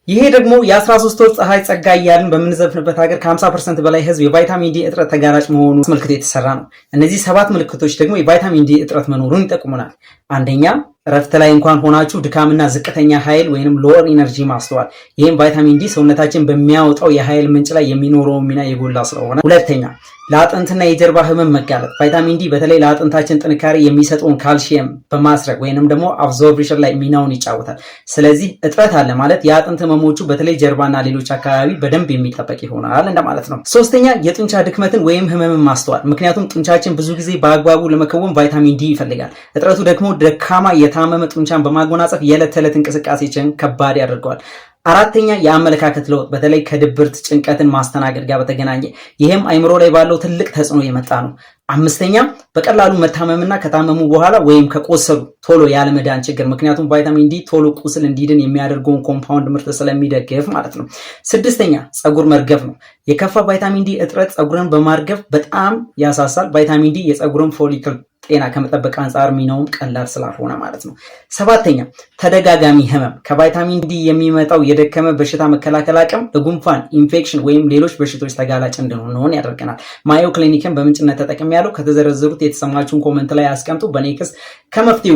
ይሄ ደግሞ የ13 ወር ፀሐይ ጸጋ እያልን በምንዘፍንበት ሀገር ከ50% በላይ ህዝብ የቫይታሚን ዲ እጥረት ተጋላጭ መሆኑ አስመልክቶ የተሰራ ነው። እነዚህ 7 ምልክቶች ደግሞ የቫይታሚን ዲ እጥረት መኖሩን ይጠቁሙናል። አንደኛ ረፍት ላይ እንኳን ሆናችሁ ድካምና ዝቅተኛ ኃይል ወይንም ሎወር ኢነርጂ ማስተዋል። ይህም ቫይታሚን ዲ ሰውነታችን በሚያወጣው የኃይል ምንጭ ላይ የሚኖረው ሚና የጎላ ስለሆነ። ሁለተኛ ለአጥንትና የጀርባ ህመም መጋለጥ። ቫይታሚን ዲ በተለይ ለአጥንታችን ጥንካሬ የሚሰጠውን ካልሲየም በማስረግ ወይንም ደግሞ አብዞርፕሽን ላይ ሚናውን ይጫወታል። ስለዚህ እጥረት አለ ማለት የአጥንት ህመሞቹ በተለይ ጀርባና ሌሎች አካባቢ በደንብ የሚጠበቅ ይሆናል እንደማለት ነው። ሶስተኛ የጡንቻ ድክመትን ወይም ህመምን ማስተዋል። ምክንያቱም ጡንቻችን ብዙ ጊዜ በአግባቡ ለመከወን ቫይታሚን ዲ ይፈልጋል። እጥረቱ ደግሞ ደካማ የታመመ ጡንቻን በማጎናጸፍ የዕለት ተዕለት እንቅስቃሴችን ከባድ ያደርገዋል። አራተኛ የአመለካከት ለውጥ በተለይ ከድብርት ጭንቀትን ማስተናገድ ጋር በተገናኘ ይህም አይምሮ ላይ ባለው ትልቅ ተጽዕኖ የመጣ ነው። አምስተኛ በቀላሉ መታመምና ከታመሙ በኋላ ወይም ከቆሰሉ ቶሎ ያለመዳን ችግር፣ ምክንያቱም ቫይታሚን ዲ ቶሎ ቁስል እንዲድን የሚያደርገውን ኮምፓውንድ ምርት ስለሚደግፍ ማለት ነው። ስድስተኛ ፀጉር መርገፍ ነው። የከፋ ቫይታሚን ዲ እጥረት ፀጉርን በማርገፍ በጣም ያሳሳል። ቫይታሚን ዲ የፀጉርን ፎሊክል ጤና ከመጠበቅ አንጻር ሚናውም ቀላል ስላልሆነ ማለት ነው። ሰባተኛ ተደጋጋሚ ህመም። ከቫይታሚን ዲ የሚመጣው የደከመ በሽታ መከላከል አቅም ለጉንፋን፣ ኢንፌክሽን ወይም ሌሎች በሽታዎች ተጋላጭ እንድንሆን ያደርገናል። ማዮ ክሊኒክን በምንጭነት ተጠቅሜያለሁ። ከተዘረዘሩት የተሰማችሁን ኮመንት ላይ አስቀምጡ። በኔክስት ከመፍትሄው